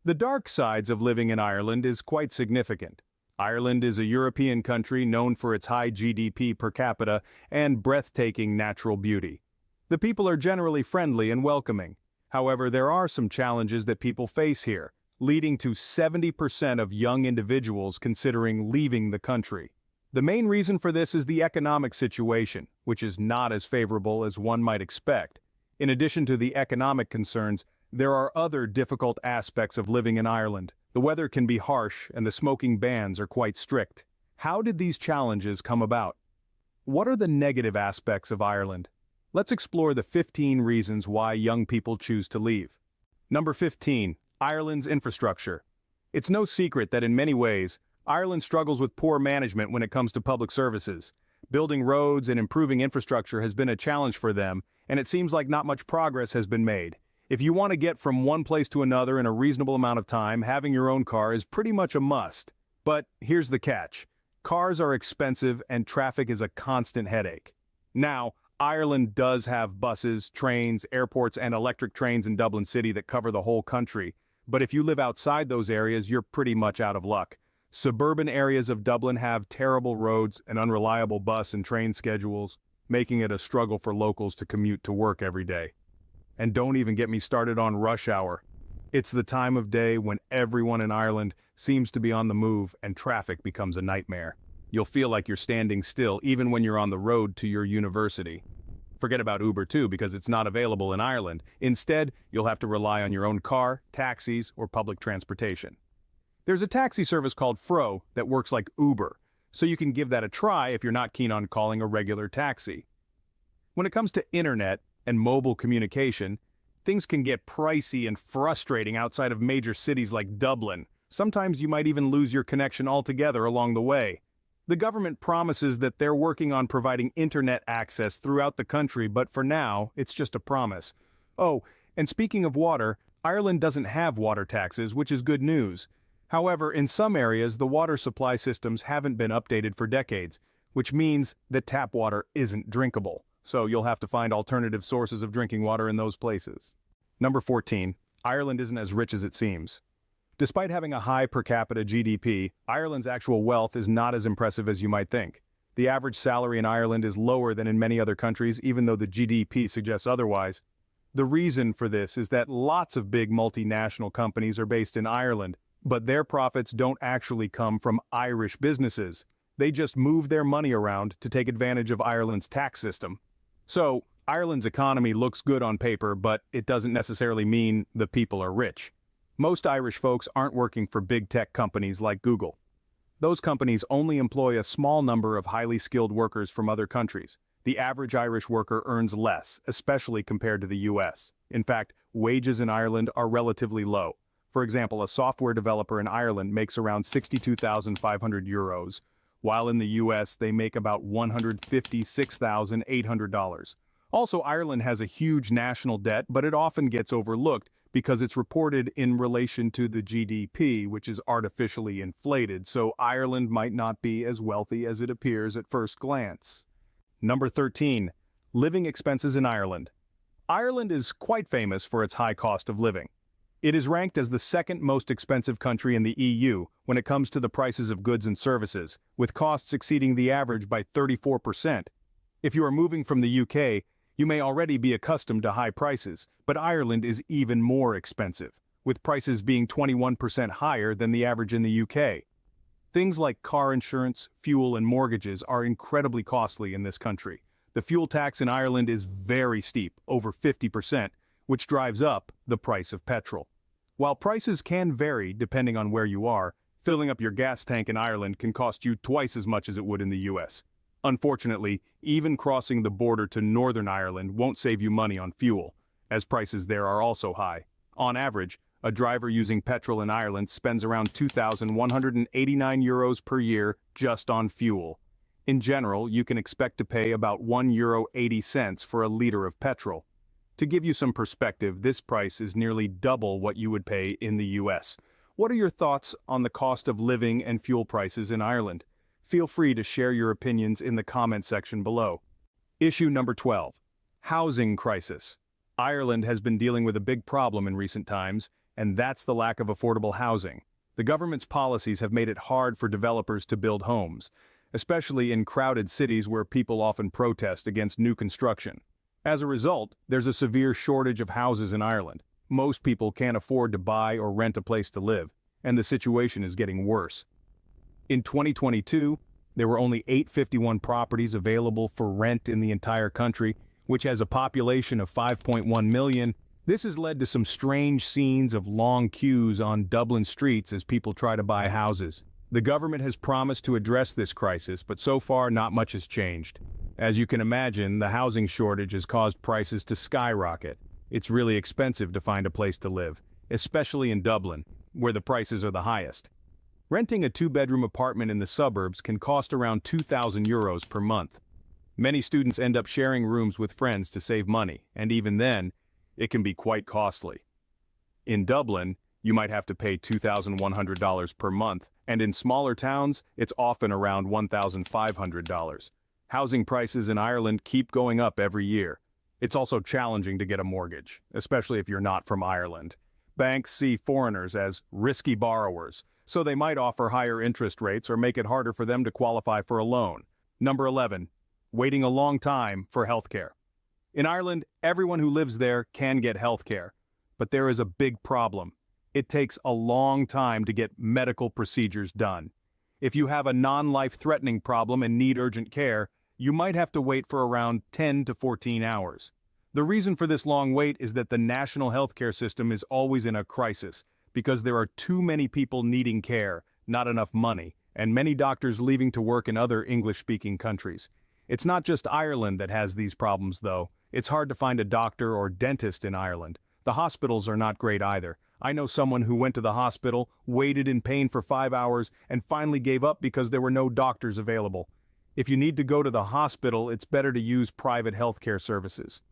The dark sides of living in Ireland is quite significant. Ireland is a European country known for its high GDP per capita and breathtaking natural beauty. The people are generally friendly and welcoming. However, there are some challenges that people face here, leading to 70% of young individuals considering leaving the country. The main reason for this is the economic situation, which is not as favorable as one might expect. In addition to the economic concerns, there are other difficult aspects of living in Ireland. The weather can be harsh and the smoking bans are quite strict. How did these challenges come about? What are the negative aspects of Ireland? Let's explore the 15 reasons why young people choose to leave. Number 15. Ireland's infrastructure. It's no secret that in many ways, Ireland struggles with poor management when it comes to public services. Building roads and improving infrastructure has been a challenge for them, and it seems like not much progress has been made. If you want to get from one place to another in a reasonable amount of time, having your own car is pretty much a must. But here's the catch. Cars are expensive and traffic is a constant headache. Now, Ireland does have buses, trains, airports, and electric trains in Dublin City that cover the whole country. But if you live outside those areas, you're pretty much out of luck. Suburban areas of Dublin have terrible roads and unreliable bus and train schedules, making it a struggle for locals to commute to work every day. And don't even get me started on rush hour. It's the time of day when everyone in Ireland seems to be on the move and traffic becomes a nightmare. You'll feel like you're standing still even when you're on the road to your university. Forget about Uber too, because it's not available in Ireland. Instead, you'll have to rely on your own car, taxis, or public transportation. There's a taxi service called Fro that works like Uber, so you can give that a try if you're not keen on calling a regular taxi. When it comes to internet and mobile communication, things can get pricey and frustrating outside of major cities like Dublin. Sometimes you might even lose your connection altogether along the way. The government promises that they're working on providing internet access throughout the country, but for now, it's just a promise. Oh, and speaking of water, Ireland doesn't have water taxes, which is good news. However, in some areas, the water supply systems haven't been updated for decades, which means that tap water isn't drinkable. So you'll have to find alternative sources of drinking water in those places. Number 14. Ireland isn't as rich as it seems. Despite having a high per capita GDP, Ireland's actual wealth is not as impressive as you might think. The average salary in Ireland is lower than in many other countries, even though the GDP suggests otherwise. The reason for this is that lots of big multinational companies are based in Ireland, but their profits don't actually come from Irish businesses. They just move their money around to take advantage of Ireland's tax system. So, Ireland's economy looks good on paper, but it doesn't necessarily mean the people are rich. Most Irish folks aren't working for big tech companies like Google. Those companies only employ a small number of highly skilled workers from other countries. The average Irish worker earns less, especially compared to the US. In fact, wages in Ireland are relatively low. For example, a software developer in Ireland makes around €62,500, while in the US they make about $156,800. Also, Ireland has a huge national debt, but it often gets overlooked because it's reported in relation to the GDP, which is artificially inflated, so Ireland might not be as wealthy as it appears at first glance. Number 13. Living expenses in Ireland. Ireland is quite famous for its high cost of living. It is ranked as the second most expensive country in the EU when it comes to the prices of goods and services, with costs exceeding the average by 34%. If you are moving from the UK, you may already be accustomed to high prices, but Ireland is even more expensive, with prices being 21% higher than the average in the UK. Things like car insurance, fuel, and mortgages are incredibly costly in this country. The fuel tax in Ireland is very steep, over 50%, which drives up the price of petrol. While prices can vary depending on where you are, filling up your gas tank in Ireland can cost you twice as much as it would in the US. Unfortunately, even crossing the border to Northern Ireland won't save you money on fuel, as prices there are also high. On average, a driver using petrol in Ireland spends around €2,189 per year just on fuel. In general, you can expect to pay about €1.80 for a liter of petrol. To give you some perspective, this price is nearly double what you would pay in the US. What are your thoughts on the cost of living and fuel prices in Ireland? Feel free to share your opinions in the comment section below. Issue number 12. Housing crisis. Ireland has been dealing with a big problem in recent times, and that's the lack of affordable housing. The government's policies have made it hard for developers to build homes, especially in crowded cities where people often protest against new construction. As a result, there's a severe shortage of houses in Ireland. Most people can't afford to buy or rent a place to live, and the situation is getting worse. In 2022, there were only 851 properties available for rent in the entire country, which has a population of 5.1 million. This has led to some strange scenes of long queues on Dublin streets as people try to buy houses. The government has promised to address this crisis, but so far not much has changed. As you can imagine, the housing shortage has caused prices to skyrocket. It's really expensive to find a place to live, especially in Dublin, where the prices are the highest. Renting a two-bedroom apartment in the suburbs can cost around €2,000 per month. Many students end up sharing rooms with friends to save money, and even then, it can be quite costly. In Dublin, you might have to pay $2,100 per month, and in smaller towns, it's often around $1,500. Housing prices in Ireland keep going up every year. It's also challenging to get a mortgage, especially if you're not from Ireland. Banks see foreigners as risky borrowers, so they might offer higher interest rates or make it harder for them to qualify for a loan. Number 11. Waiting a long time for healthcare. In Ireland, everyone who lives there can get healthcare, but there is a big problem. It takes a long time to get medical procedures done. If you have a non-life-threatening problem and need urgent care, you might have to wait for around 10 to 14 hours. The reason for this long wait is that the national healthcare system is always in a crisis, because there are too many people needing care, not enough money, and many doctors leaving to work in other English-speaking countries. It's not just Ireland that has these problems, though. It's hard to find a doctor or dentist in Ireland. The hospitals are not great either. I know someone who went to the hospital, waited in pain for 5 hours, and finally gave up because there were no doctors available. If you need to go to the hospital, it's better to use private healthcare services.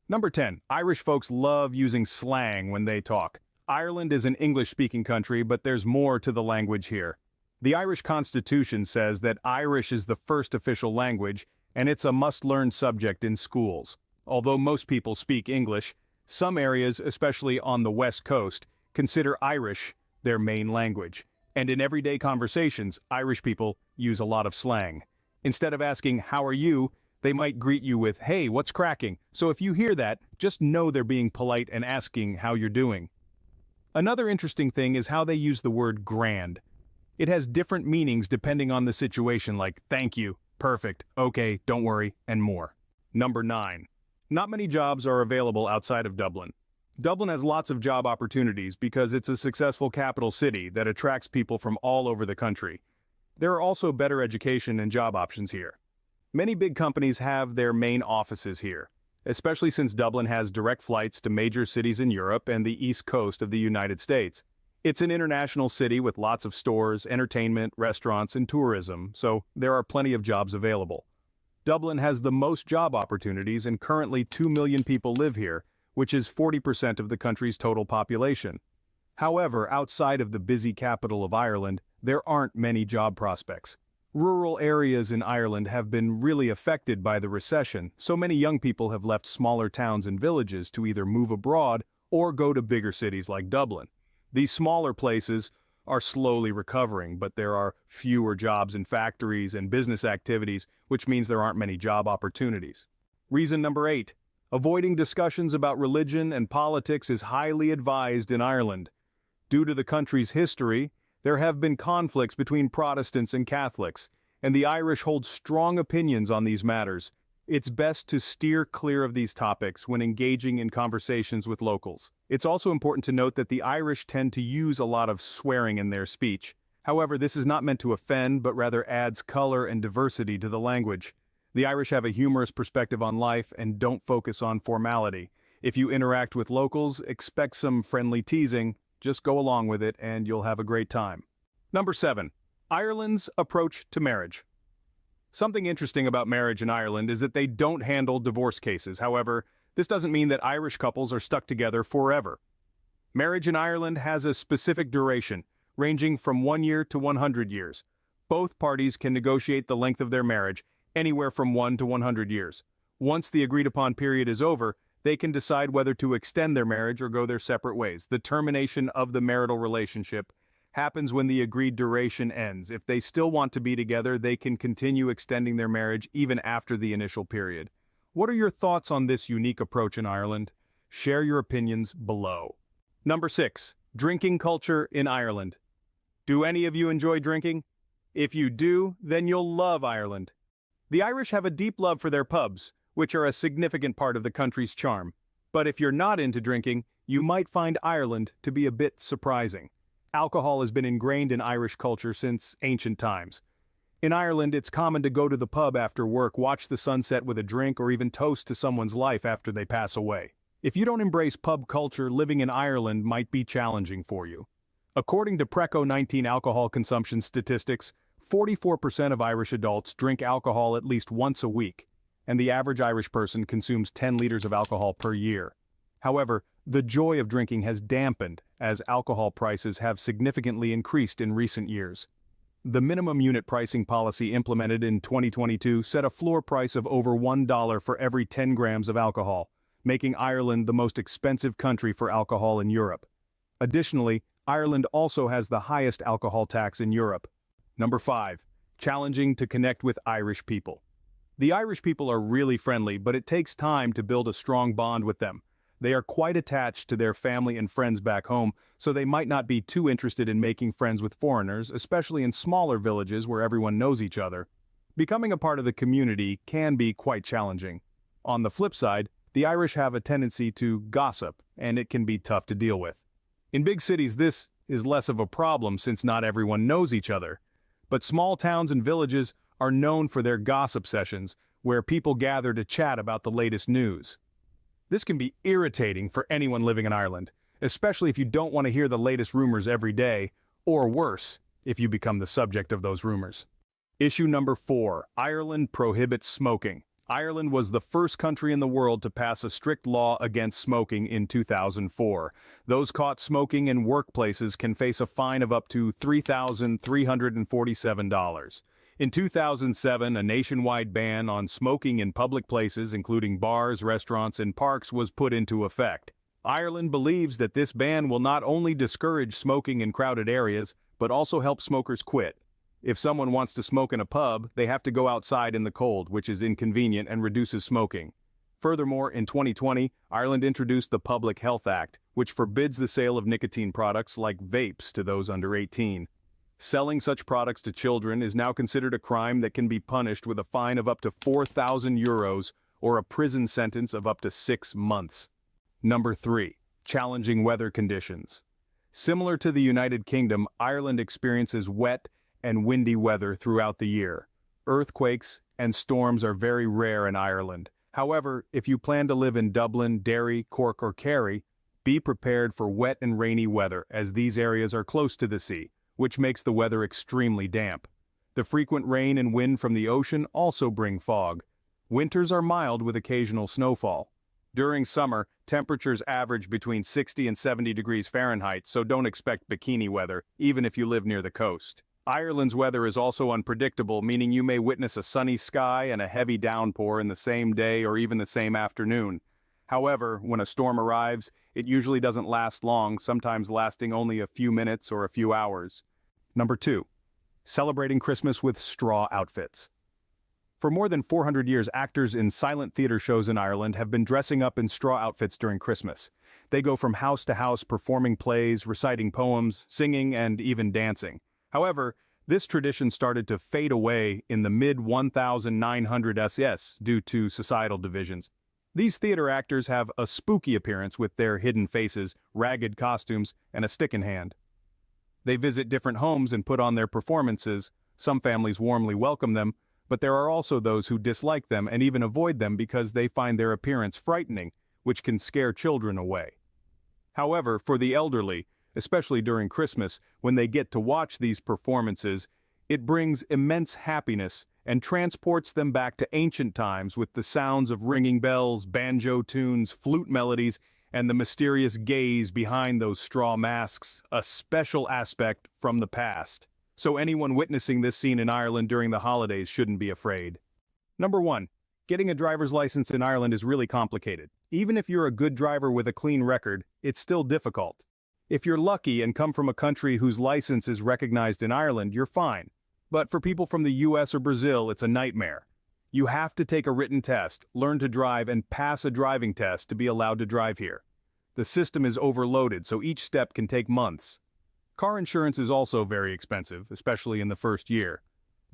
Number 10. Irish folks love using slang when they talk. Ireland is an English-speaking country, but there's more to the language here. The Irish Constitution says that Irish is the first official language, and it's a must-learn subject in schools. Although most people speak English, some areas, especially on the West Coast, consider Irish their main language. And in everyday conversations, Irish people use a lot of slang. Instead of asking, "How are you?" they might greet you with, "Hey, what's cracking?" So if you hear that, just know they're being polite and asking how you're doing. Another interesting thing is how they use the word grand. It has different meanings depending on the situation, like thank you, perfect, okay, don't worry, and more. Number 9. Not many jobs are available outside of Dublin. Dublin has lots of job opportunities because it's a successful capital city that attracts people from all over the country. There are also better education and job options here. Many big companies have their main offices here, especially since Dublin has direct flights to major cities in Europe and the East Coast of the United States. It's an international city with lots of stores, entertainment, restaurants, and tourism, so there are plenty of jobs available. Dublin has the most job opportunities, and currently 2 million people live here, which is 40% of the country's total population. However, outside of the busy capital of Ireland, there aren't many job prospects. Rural areas in Ireland have been really affected by the recession, so many young people have left smaller towns and villages to either move abroad or go to bigger cities like Dublin. These smaller places are slowly recovering, but there are fewer jobs in factories and business activities, which means there aren't many job opportunities. Reason number 8. Avoiding discussions about religion and politics is highly advised in Ireland. Due to the country's history, there have been conflicts between Protestants and Catholics, and the Irish hold strong opinions on these matters. It's best to steer clear of these topics when engaging in conversations with locals. It's also important to note that the Irish tend to use a lot of swearing in their speech. However, this is not meant to offend, but rather adds color and diversity to the language. The Irish have a humorous perspective on life and don't focus on formality. If you interact with locals, expect some friendly teasing. Just go along with it and you'll have a great time. Number 7. Ireland's approach to marriage. Something interesting about marriage in Ireland is that they don't handle divorce cases. However, this doesn't mean that Irish couples are stuck together forever. Marriage in Ireland has a specific duration, ranging from 1 year to 100 years. Both parties can negotiate the length of their marriage, anywhere from 1 to 100 years. Once the agreed-upon period is over, They can decide whether to extend their marriage or go their separate ways. The termination of the marital relationship happens when the agreed duration ends. If they still want to be together, they can continue extending their marriage even after the initial period. What are your thoughts on this unique approach in Ireland? Share your opinions below. Number 6. Drinking culture in Ireland. Do any of you enjoy drinking? If you do, then you'll love Ireland. The Irish have a deep love for their pubs, which are a significant part of the country's charm. But if you're not into drinking, you might find Ireland to be a bit surprising. Alcohol has been ingrained in Irish culture since ancient times. In Ireland, it's common to go to the pub after work, watch the sunset with a drink, or even toast to someone's life after they pass away. If you don't embrace pub culture, living in Ireland might be challenging for you. According to Preco 19 alcohol consumption statistics, 44% of Irish adults drink alcohol at least once a week, and the average Irish person consumes 10 liters of alcohol per year. However, the joy of drinking has dampened as alcohol prices have significantly increased in recent years. The minimum unit pricing policy implemented in 2022 set a floor price of over $1 for every 10 grams of alcohol, making Ireland the most expensive country for alcohol in Europe. Additionally, Ireland also has the highest alcohol tax in Europe. Number 5. Challenging to connect with Irish people. The Irish people are really friendly, but it takes time to build a strong bond with them. They are quite attached to their family and friends back home, so they might not be too interested in making friends with foreigners, especially in smaller villages where everyone knows each other. Becoming a part of the community can be quite challenging. On the flip side, the Irish have a tendency to gossip, and it can be tough to deal with. In big cities, this is less of a problem since not everyone knows each other. But small towns and villages are known for their gossip sessions, where people gather to chat about the latest news. This can be irritating for anyone living in Ireland, especially if you don't want to hear the latest rumors every day, or worse, if you become the subject of those rumors. Issue number 4. Ireland prohibits smoking. Ireland was the first country in the world to pass a strict law against smoking in 2004. Those caught smoking in workplaces can face a fine of up to $3,347. In 2007, a nationwide ban on smoking in public places, including bars, restaurants, and parks, was put into effect. Ireland believes that this ban will not only discourage smoking in crowded areas, but also help smokers quit. If someone wants to smoke in a pub, they have to go outside in the cold, which is inconvenient and reduces smoking. Furthermore, in 2020, Ireland introduced the Public Health Act, which forbids the sale of nicotine products like vapes to those under 18. Selling such products to children is now considered a crime that can be punished with a fine of up to €4,000 or a prison sentence of up to 6 months. Number 3. Challenging weather conditions. Similar to the United Kingdom, Ireland experiences wet and windy weather throughout the year. Earthquakes and storms are very rare in Ireland. However, if you plan to live in Dublin, Derry, Cork, or Kerry, be prepared for wet and rainy weather, as these areas are close to the sea, which makes the weather extremely damp. The frequent rain and wind from the ocean also bring fog. Winters are mild with occasional snowfall. During summer, temperatures average between 60 and 70 degrees Fahrenheit, so don't expect bikini weather, even if you live near the coast. Ireland's weather is also unpredictable, meaning you may witness a sunny sky and a heavy downpour in the same day or even the same afternoon. However, when a storm arrives, it usually doesn't last long, sometimes lasting only a few minutes or a few hours. Number 2. Celebrating Christmas with straw outfits. For more than 400 years, actors in silent theater shows in Ireland have been dressing up in straw outfits during Christmas. They go from house to house performing plays, reciting poems, singing, and even dancing. However, this tradition started to fade away in the mid-1900s due to societal divisions. These theater actors have a spooky appearance with their hidden faces, ragged costumes, and a stick in hand. They visit different homes and put on their performances. Some families warmly welcome them, but there are also those who dislike them and even avoid them because they find their appearance frightening, which can scare children away. However, for the elderly, especially during Christmas, when they get to watch these performances, it brings immense happiness and transports them back to ancient times with the sounds of ringing bells, banjo tunes, flute melodies, and the mysterious gaze behind those straw masks, a special aspect from the past. So anyone witnessing this scene in Ireland during the holidays shouldn't be afraid. Number 1. Getting a driver's license in Ireland is really complicated. Even if you're a good driver with a clean record, it's still difficult. If you're lucky and come from a country whose license is recognized in Ireland, you're fine. But for people from the US or Brazil, it's a nightmare. You have to take a written test, learn to drive, and pass a driving test to be allowed to drive here. The system is overloaded, so each step can take months. Car insurance is also very expensive, especially in the first year.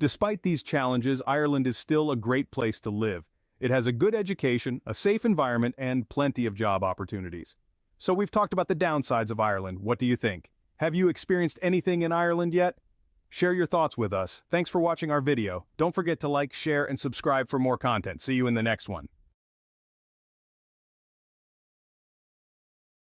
Despite these challenges, Ireland is still a great place to live. It has a good education, a safe environment, and plenty of job opportunities. So we've talked about the downsides of Ireland. What do you think? Have you experienced anything in Ireland yet? Share your thoughts with us. Thanks for watching our video. Don't forget to like, share, and subscribe for more content. See you in the next one.